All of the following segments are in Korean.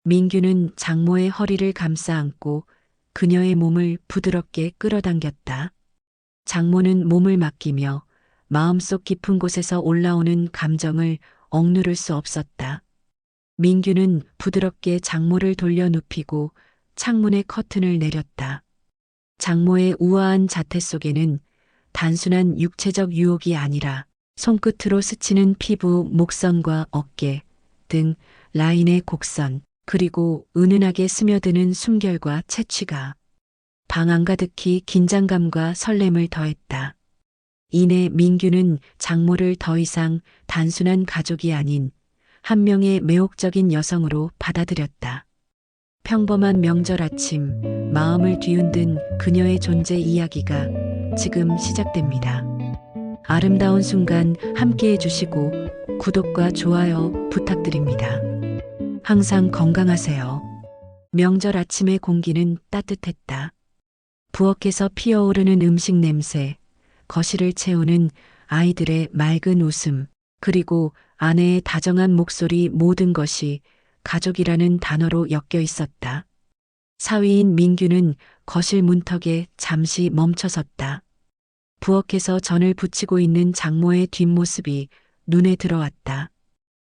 민규는 장모의 허리를 감싸 안고 그녀의 몸을 부드럽게 끌어당겼다. 장모는 몸을 맡기며 마음속 깊은 곳에서 올라오는 감정을 억누를 수 없었다. 민규는 부드럽게 장모를 돌려 눕히고 창문의 커튼을 내렸다. 장모의 우아한 자태 속에는 단순한 육체적 유혹이 아니라 손끝으로 스치는 피부, 목선과 어깨 등 라인의 곡선, 그리고 은은하게 스며드는 숨결과 채취가 방 안가득히 긴장감과 설렘을 더했다. 이내 민규는 장모를 더 이상 단순한 가족이 아닌 한 명의 매혹적인 여성으로 받아들였다. 평범한 명절 아침, 마음을 뒤흔든 그녀의 존재 이야기가 지금 시작됩니다. 아름다운 순간 함께 해주시고 구독과 좋아요 부탁드립니다. 항상 건강하세요. 명절 아침의 공기는 따뜻했다. 부엌에서 피어오르는 음식 냄새, 거실을 채우는 아이들의 맑은 웃음, 그리고 아내의 다정한 목소리, 모든 것이 가족이라는 단어로 엮여 있었다. 사위인 민규는 거실 문턱에 잠시 멈춰섰다. 부엌에서 전을 부치고 있는 장모의 뒷모습이 눈에 들어왔다.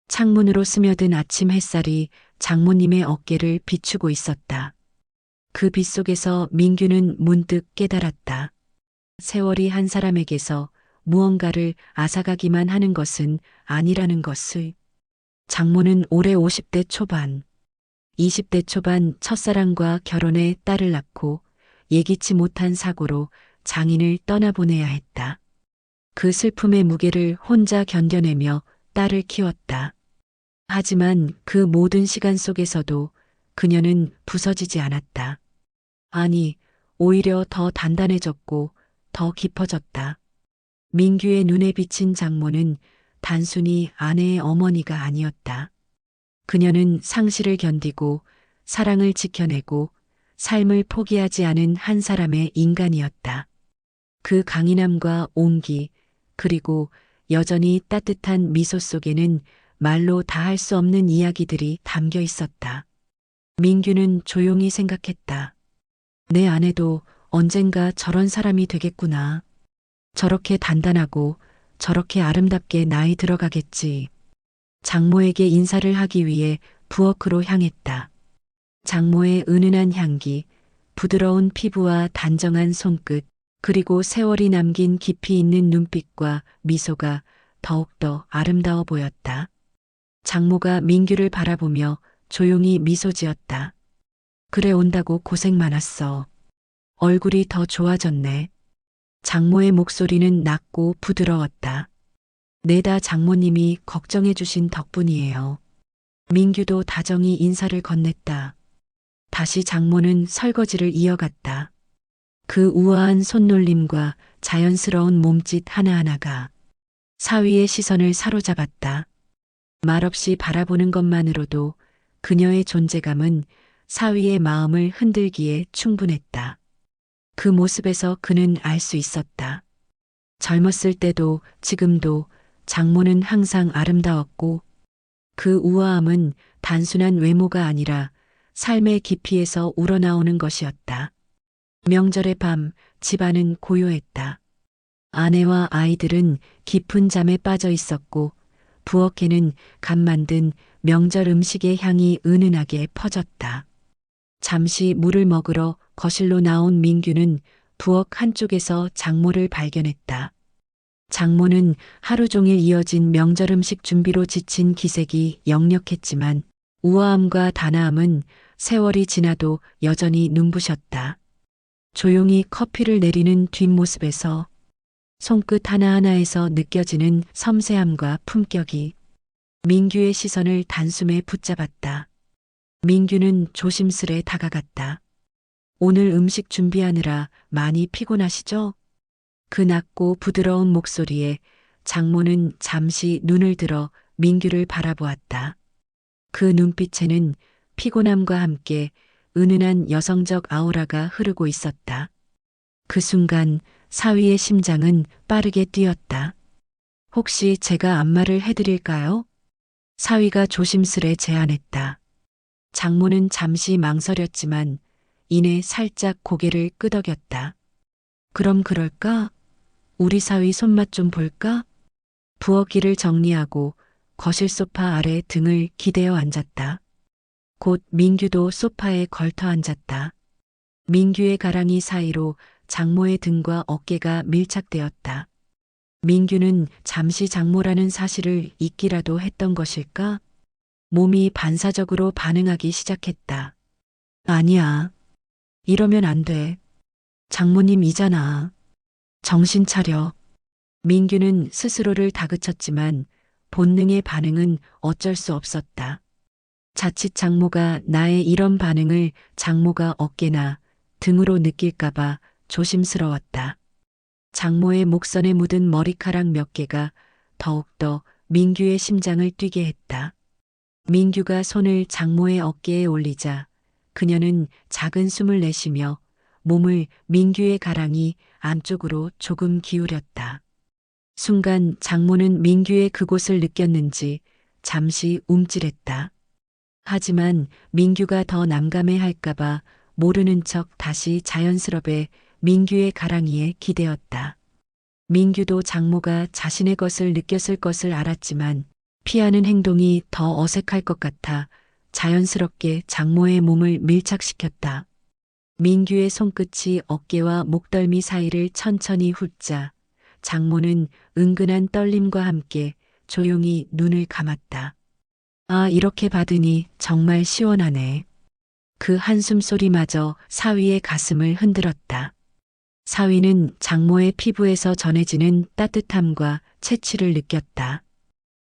창문으로 스며든 아침 햇살이 장모님의 어깨를 비추고 있었다. 그 빛 속에서 민규는 문득 깨달았다. 세월이 한 사람에게서 무언가를 앗아가기만 하는 것은 아니라는 것을. 장모는 올해 50대 초반, 20대 초반 첫사랑과 결혼해 딸을 낳고 예기치 못한 사고로 장인을 떠나보내야 했다. 그 슬픔의 무게를 혼자 견뎌내며 딸을 키웠다. 하지만 그 모든 시간 속에서도 그녀는 부서지지 않았다. 아니, 오히려 더 단단해졌고 더 깊어졌다. 민규의 눈에 비친 장모는 단순히 아내의 어머니가 아니었다. 그녀는 상실을 견디고 사랑을 지켜내고 삶을 포기하지 않은 한 사람의 인간이었다. 그 강인함과 온기, 그리고 여전히 따뜻한 미소 속에는 말로 다 할 수 없는 이야기들이 담겨 있었다. 민규는 조용히 생각했다. 내 아내도 언젠가 저런 사람이 되겠구나. 저렇게 단단하고 저렇게 아름답게 나이 들어가겠지. 장모에게 인사를 하기 위해 부엌으로 향했다. 장모의 은은한 향기, 부드러운 피부와 단정한 손끝, 그리고 세월이 남긴 깊이 있는 눈빛과 미소가 더욱더 아름다워 보였다. 장모가 민규를 바라보며 조용히 미소 지었다. 그래, 온다고 고생 많았어. 얼굴이 더 좋아졌네. 장모의 목소리는 낮고 부드러웠다. 내다 장모님이 걱정해 주신 덕분이에요. 민규도 다정히 인사를 건넸다. 다시 장모는 설거지를 이어갔다. 그 우아한 손놀림과 자연스러운 몸짓 하나하나가 사위의 시선을 사로잡았다. 말없이 바라보는 것만으로도 그녀의 존재감은 사위의 마음을 흔들기에 충분했다. 그 모습에서 그는 알 수 있었다. 젊었을 때도 지금도 장모는 항상 아름다웠고, 그 우아함은 단순한 외모가 아니라 삶의 깊이에서 우러나오는 것이었다. 명절의 밤, 집안은 고요했다. 아내와 아이들은 깊은 잠에 빠져 있었고, 부엌에는 갓 만든 명절 음식의 향이 은은하게 퍼졌다. 잠시 물을 먹으러 거실로 나온 민규는 부엌 한쪽에서 장모를 발견했다. 장모는 하루 종일 이어진 명절 음식 준비로 지친 기색이 역력했지만 우아함과 단아함은 세월이 지나도 여전히 눈부셨다. 조용히 커피를 내리는 뒷모습에서 손끝 하나하나에서 느껴지는 섬세함과 품격이 민규의 시선을 단숨에 붙잡았다. 민규는 조심스레 다가갔다. 오늘 음식 준비하느라 많이 피곤하시죠? 그 낮고 부드러운 목소리에 장모는 잠시 눈을 들어 민규를 바라보았다. 그 눈빛에는 피곤함과 함께 은은한 여성적 아우라가 흐르고 있었다. 그 순간 사위의 심장은 빠르게 뛰었다. 혹시 제가 안마를 해드릴까요? 사위가 조심스레 제안했다. 장모는 잠시 망설였지만 이내 살짝 고개를 끄덕였다. 그럼 그럴까? 우리 사위 손맛 좀 볼까? 부엌일을 정리하고 거실 소파 아래 등을 기대어 앉았다. 곧 민규도 소파에 걸터 앉았다. 민규의 가랑이 사이로 장모의 등과 어깨가 밀착되었다. 민규는 잠시 장모라는 사실을 잊기라도 했던 것일까? 몸이 반사적으로 반응하기 시작했다. 아니야. 이러면 안 돼. 장모님이잖아. 정신 차려. 민규는 스스로를 다그쳤지만 본능의 반응은 어쩔 수 없었다. 자칫 장모가 나의 이런 반응을 장모가 어깨나 등으로 느낄까봐 조심스러웠다. 장모의 목선에 묻은 머리카락 몇 개가 더욱더 민규의 심장을 뛰게 했다. 민규가 손을 장모의 어깨에 올리자 그녀는 작은 숨을 내쉬며 몸을 민규의 가랑이 안쪽으로 조금 기울였다. 순간 장모는 민규의 그곳을 느꼈는지 잠시 움찔했다. 하지만 민규가 더 난감해할까봐 모르는 척 다시 자연스럽게 민규의 가랑이에 기대었다. 민규도 장모가 자신의 것을 느꼈을 것을 알았지만 피하는 행동이 더 어색할 것 같아 자연스럽게 장모의 몸을 밀착시켰다. 민규의 손끝이 어깨와 목덜미 사이를 천천히 훑자 장모는 은근한 떨림과 함께 조용히 눈을 감았다. 아, 이렇게 받으니 정말 시원하네. 그 한숨 소리마저 사위의 가슴을 흔들었다. 사위는 장모의 피부에서 전해지는 따뜻함과 채취를 느꼈다.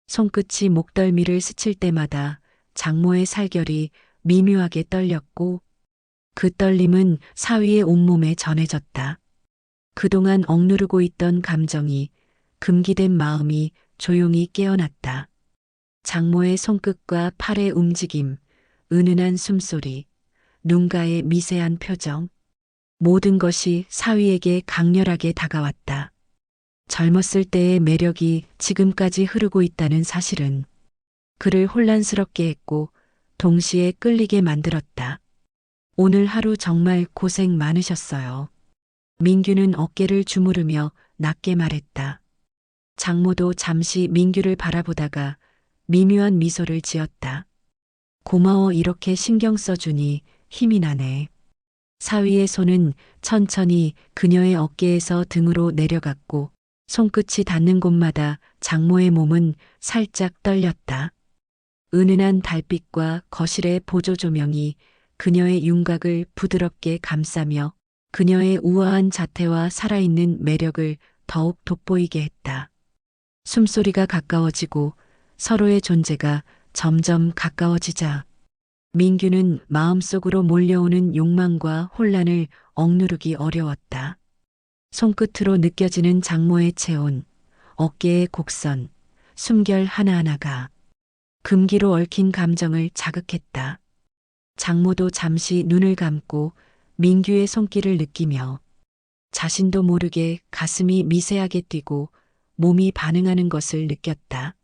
손끝이 목덜미를 스칠 때마다 장모의 살결이 미묘하게 떨렸고 그 떨림은 사위의 온몸에 전해졌다. 그동안 억누르고 있던 감정이 금기된 마음이 조용히 깨어났다. 장모의 손끝과 팔의 움직임, 은은한 숨소리, 눈가의 미세한 표정, 모든 것이 사위에게 강렬하게 다가왔다. 젊었을 때의 매력이 지금까지 흐르고 있다는 사실은 그를 혼란스럽게 했고 동시에 끌리게 만들었다. 오늘 하루 정말 고생 많으셨어요. 민규는 어깨를 주무르며 낮게 말했다. 장모도 잠시 민규를 바라보다가 미묘한 미소를 지었다. 고마워, 이렇게 신경 써주니 힘이 나네. 사위의 손은 천천히 그녀의 어깨에서 등으로 내려갔고 손끝이 닿는 곳마다 장모의 몸은 살짝 떨렸다. 은은한 달빛과 거실의 보조 조명이 그녀의 윤곽을 부드럽게 감싸며 그녀의 우아한 자태와 살아있는 매력을 더욱 돋보이게 했다. 숨소리가 가까워지고 서로의 존재가 점점 가까워지자 민규는 마음속으로 몰려오는 욕망과 혼란을 억누르기 어려웠다. 손끝으로 느껴지는 장모의 체온, 어깨의 곡선, 숨결 하나하나가 금기로 얽힌 감정을 자극했다. 장모도 잠시 눈을 감고 민규의 손길을 느끼며 자신도 모르게 가슴이 미세하게 뛰고 몸이 반응하는 것을 느꼈다.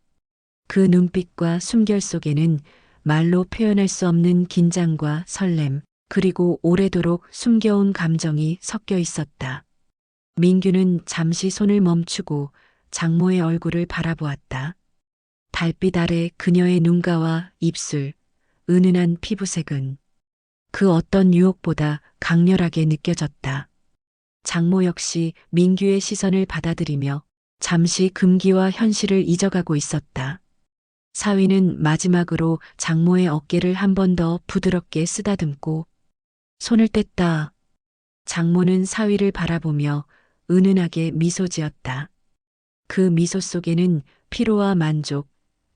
그 눈빛과 숨결 속에는 말로 표현할 수 없는 긴장과 설렘, 그리고 오래도록 숨겨온 감정이 섞여 있었다. 민규는 잠시 손을 멈추고 장모의 얼굴을 바라보았다. 달빛 아래 그녀의 눈가와 입술, 은은한 피부색은 그 어떤 유혹보다 강렬하게 느껴졌다. 장모 역시 민규의 시선을 받아들이며 잠시 금기와 현실을 잊어가고 있었다. 사위는 마지막으로 장모의 어깨를 한 번 더 부드럽게 쓰다듬고 손을 뗐다. 장모는 사위를 바라보며 은은하게 미소 지었다. 그 미소 속에는 피로와 만족,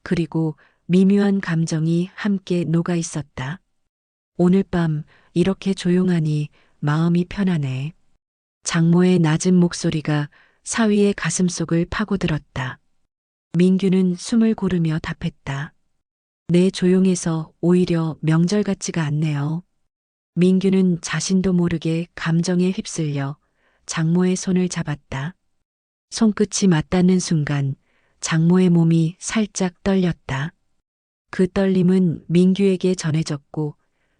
그리고 미묘한 감정이 함께 녹아 있었다. 오늘 밤 이렇게 조용하니 마음이 편하네. 장모의 낮은 목소리가 사위의 가슴속을 파고들었다. 민규는 숨을 고르며 답했다. 내 조용해서 오히려 명절 같지가 않네요. 민규는 자신도 모르게 감정에 휩쓸려 장모의 손을 잡았다. 손끝이 맞닿는 순간 장모의 몸이 살짝 떨렸다. 그 떨림은 민규에게 전해졌고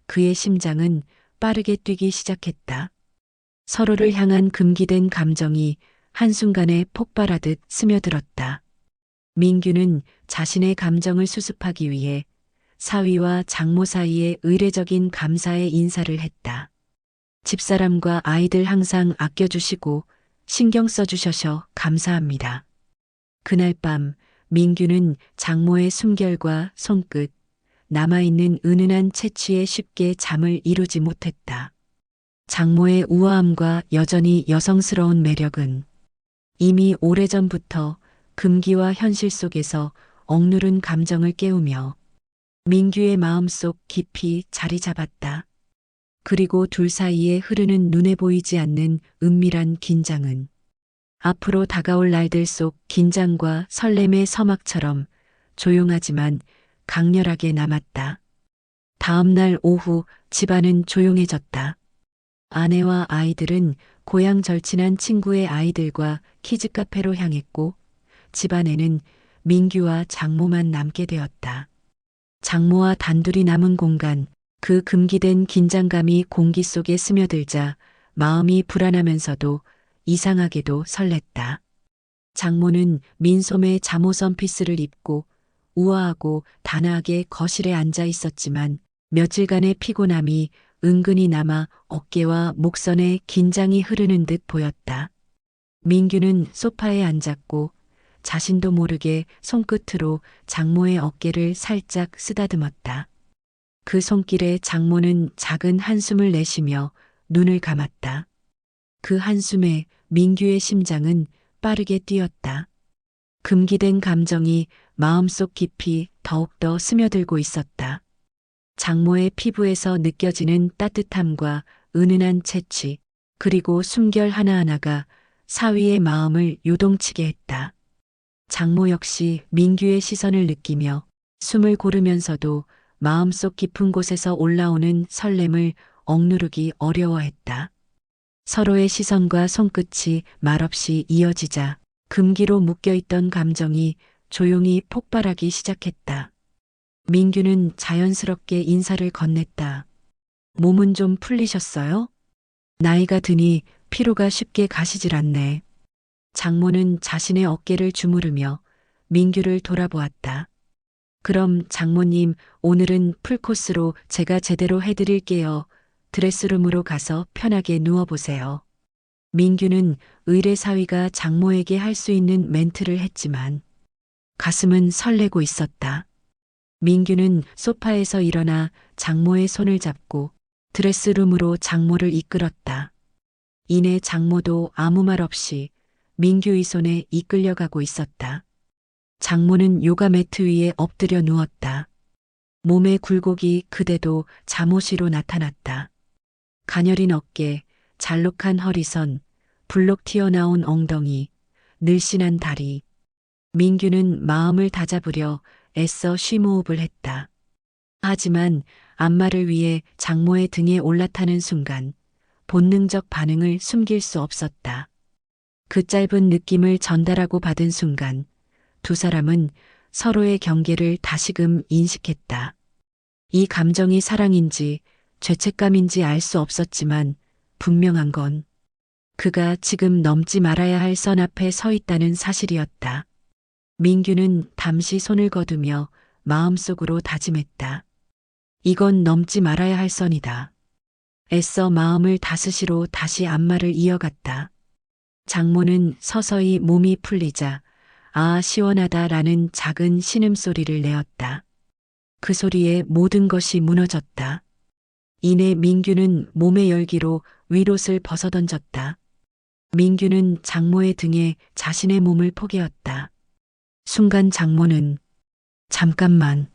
그의 심장은 빠르게 뛰기 시작했다. 서로를 향한 금기된 감정이 한순간에 폭발하듯 스며들었다. 민규는 자신의 감정을 수습하기 위해 사위와 장모 사이에 의례적인 감사의 인사를 했다. 집사람과 아이들 항상 아껴주시고 신경 써주셔서 감사합니다. 그날 밤 민규는 장모의 숨결과 손끝, 남아있는 은은한 채취에 쉽게 잠을 이루지 못했다. 장모의 우아함과 여전히 여성스러운 매력은 이미 오래전부터 금기와 현실 속에서 억누른 감정을 깨우며 민규의 마음속 깊이 자리 잡았다. 그리고 둘 사이에 흐르는 눈에 보이지 않는 은밀한 긴장은 앞으로 다가올 날들 속 긴장과 설렘의 서막처럼 조용하지만 강렬하게 남았다. 다음 날 오후 집안은 조용해졌다. 아내와 아이들은 고향 절친한 친구의 아이들과 키즈카페로 향했고 집안에는 민규와 장모만 남게 되었다. 장모와 단둘이 남은 공간, 그 금기된 긴장감이 공기 속에 스며들자 마음이 불안하면서도 이상하게도 설렜다. 장모는 민소매 잠옷 원피스를 입고 우아하고 단아하게 거실에 앉아 있었지만 며칠간의 피곤함이 은근히 남아 어깨와 목선에 긴장이 흐르는 듯 보였다. 민규는 소파에 앉았고 자신도 모르게 손끝으로 장모의 어깨를 살짝 쓰다듬었다. 그 손길에 장모는 작은 한숨을 내쉬며 눈을 감았다. 그 한숨에 민규의 심장은 빠르게 뛰었다. 금기된 감정이 마음속 깊이 더욱더 스며들고 있었다. 장모의 피부에서 느껴지는 따뜻함과 은은한 채취, 그리고 숨결 하나하나가 사위의 마음을 요동치게 했다. 장모 역시 민규의 시선을 느끼며 숨을 고르면서도 마음속 깊은 곳에서 올라오는 설렘을 억누르기 어려워했다. 서로의 시선과 손끝이 말없이 이어지자 금기로 묶여있던 감정이 조용히 폭발하기 시작했다. 민규는 자연스럽게 인사를 건넸다. 몸은 좀 풀리셨어요? 나이가 드니 피로가 쉽게 가시질 않네. 장모는 자신의 어깨를 주무르며 민규를 돌아보았다. 그럼 장모님, 오늘은 풀코스로 제가 제대로 해드릴게요. 드레스룸으로 가서 편하게 누워보세요. 민규는 의례 사위가 장모에게 할 수 있는 멘트를 했지만 가슴은 설레고 있었다. 민규는 소파에서 일어나 장모의 손을 잡고 드레스룸으로 장모를 이끌었다. 이내 장모도 아무 말 없이 민규의 손에 이끌려가고 있었다. 장모는 요가 매트 위에 엎드려 누웠다. 몸의 굴곡이 그대도 잠옷이로 나타났다. 가녀린 어깨, 잘록한 허리선, 불록 튀어나온 엉덩이, 늘씬한 다리. 민규는 마음을 다잡으려 애써 쉼호흡을 했다. 하지만 안마를 위해 장모의 등에 올라타는 순간 본능적 반응을 숨길 수 없었다. 그 짧은 느낌을 전달하고 받은 순간 두 사람은 서로의 경계를 다시금 인식했다. 이 감정이 사랑인지 죄책감인지 알 수 없었지만 분명한 건 그가 지금 넘지 말아야 할 선 앞에 서 있다는 사실이었다. 민규는 잠시 손을 거두며 마음속으로 다짐했다. 이건 넘지 말아야 할 선이다. 애써 마음을 다스시로 다시 안마를 이어갔다. 장모는 서서히 몸이 풀리자 아 시원하다라는 작은 신음소리를 내었다. 그 소리에 모든 것이 무너졌다. 이내 민규는 몸의 열기로 윗옷을 벗어던졌다. 민규는 장모의 등에 자신의 몸을 포개었다. 순간 장모는 잠깐만.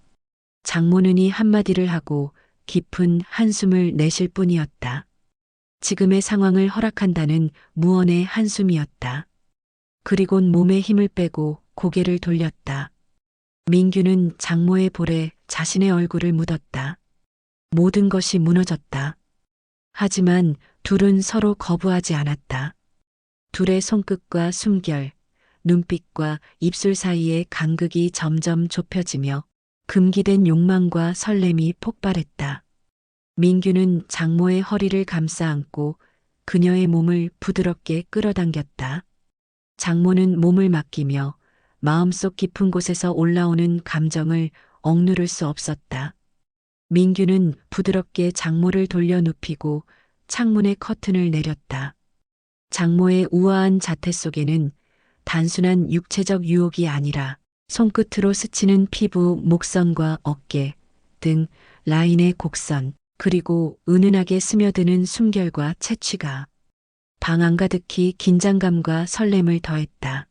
장모는이 한마디를 하고 깊은 한숨을 내쉴 뿐이었다. 지금의 상황을 허락한다는 무언의 한숨이었다. 그리곤 몸에 힘을 빼고 고개를 돌렸다. 민규는 장모의 볼에 자신의 얼굴을 묻었다. 모든 것이 무너졌다. 하지만 둘은 서로 거부하지 않았다. 둘의 손끝과 숨결, 눈빛과 입술 사이의 간극이 점점 좁혀지며 금기된 욕망과 설렘이 폭발했다. 민규는 장모의 허리를 감싸 안고 그녀의 몸을 부드럽게 끌어당겼다. 장모는 몸을 맡기며 마음속 깊은 곳에서 올라오는 감정을 억누를 수 없었다. 민규는 부드럽게 장모를 돌려 눕히고 창문의 커튼을 내렸다. 장모의 우아한 자태 속에는 단순한 육체적 유혹이 아니라 손끝으로 스치는 피부, 목선과 어깨 등 라인의 곡선, 그리고 은은하게 스며드는 숨결과 채취가 방 안가득히 긴장감과 설렘을 더했다.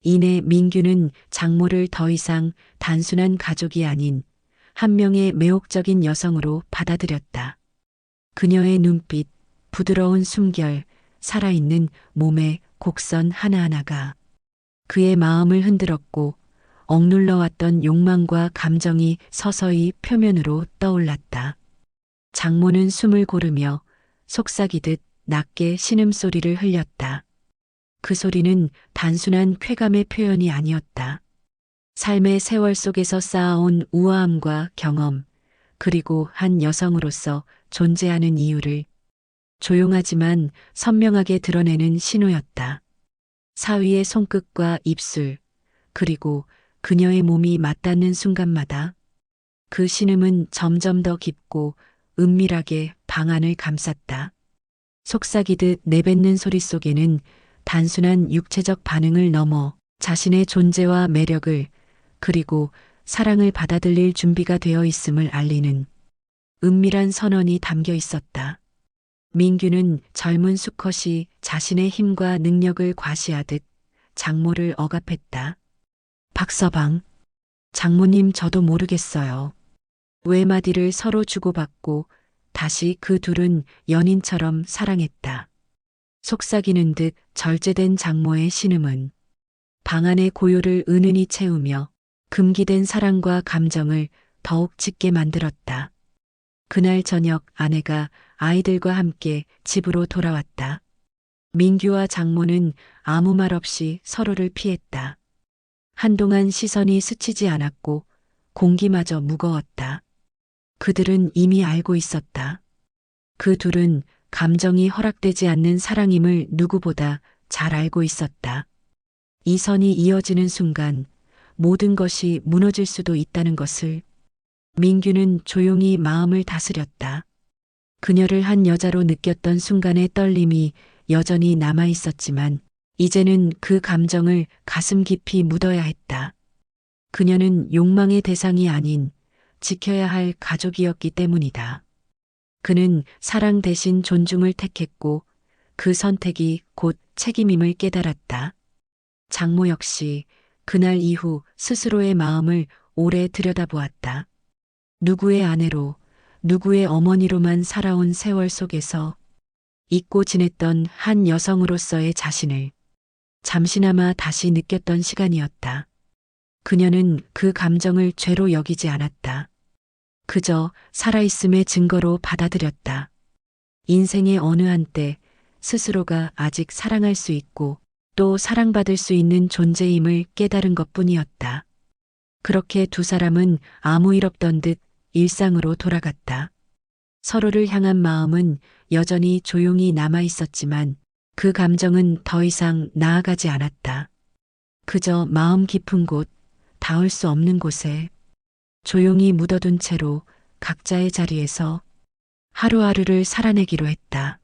이내 민규는 장모를 더 이상 단순한 가족이 아닌 한 명의 매혹적인 여성으로 받아들였다. 그녀의 눈빛, 부드러운 숨결, 살아있는 몸의 곡선 하나하나가 그의 마음을 흔들었고 억눌러왔던 욕망과 감정이 서서히 표면으로 떠올랐다. 장모는 숨을 고르며 속삭이듯 낮게 신음소리를 흘렸다. 그 소리는 단순한 쾌감의 표현이 아니었다. 삶의 세월 속에서 쌓아온 우아함과 경험, 그리고 한 여성으로서 존재하는 이유를 조용하지만 선명하게 드러내는 신호였다. 사위의 손끝과 입술, 그리고 그녀의 몸이 맞닿는 순간마다 그 신음은 점점 더 깊고 은밀하게 방 안을 감쌌다. 속삭이듯 내뱉는 소리 속에는 단순한 육체적 반응을 넘어 자신의 존재와 매력을, 그리고 사랑을 받아들일 준비가 되어 있음을 알리는 은밀한 선언이 담겨 있었다. 민규는 젊은 수컷이 자신의 힘과 능력을 과시하듯 장모를 억압했다. 박서방, 장모님 저도 모르겠어요. 외마디를 서로 주고받고 다시 그 둘은 연인처럼 사랑했다. 속삭이는 듯 절제된 장모의 신음은 방 안의 고요를 은은히 채우며 금기된 사랑과 감정을 더욱 짙게 만들었다. 그날 저녁 아내가 아이들과 함께 집으로 돌아왔다. 민규와 장모는 아무 말 없이 서로를 피했다. 한동안 시선이 스치지 않았고 공기마저 무거웠다. 그들은 이미 알고 있었다. 그 둘은 감정이 허락되지 않는 사랑임을 누구보다 잘 알고 있었다. 이 선이 이어지는 순간 모든 것이 무너질 수도 있다는 것을 민규는 조용히 마음을 다스렸다. 그녀를 한 여자로 느꼈던 순간의 떨림이 여전히 남아 있었지만 이제는 그 감정을 가슴 깊이 묻어야 했다. 그녀는 욕망의 대상이 아닌 지켜야 할 가족이었기 때문이다. 그는 사랑 대신 존중을 택했고 그 선택이 곧 책임임을 깨달았다. 장모 역시 그날 이후 스스로의 마음을 오래 들여다보았다. 누구의 아내로, 누구의 어머니로만 살아온 세월 속에서 잊고 지냈던 한 여성으로서의 자신을 잠시나마 다시 느꼈던 시간이었다. 그녀는 그 감정을 죄로 여기지 않았다. 그저 살아있음의 증거로 받아들였다. 인생의 어느 한때 스스로가 아직 사랑할 수 있고 또 사랑받을 수 있는 존재임을 깨달은 것뿐이었다. 그렇게 두 사람은 아무 일 없던 듯 일상으로 돌아갔다. 서로를 향한 마음은 여전히 조용히 남아 있었지만 그 감정은 더 이상 나아가지 않았다. 그저 마음 깊은 곳, 닿을 수 없는 곳에 조용히 묻어둔 채로 각자의 자리에서 하루하루를 살아내기로 했다.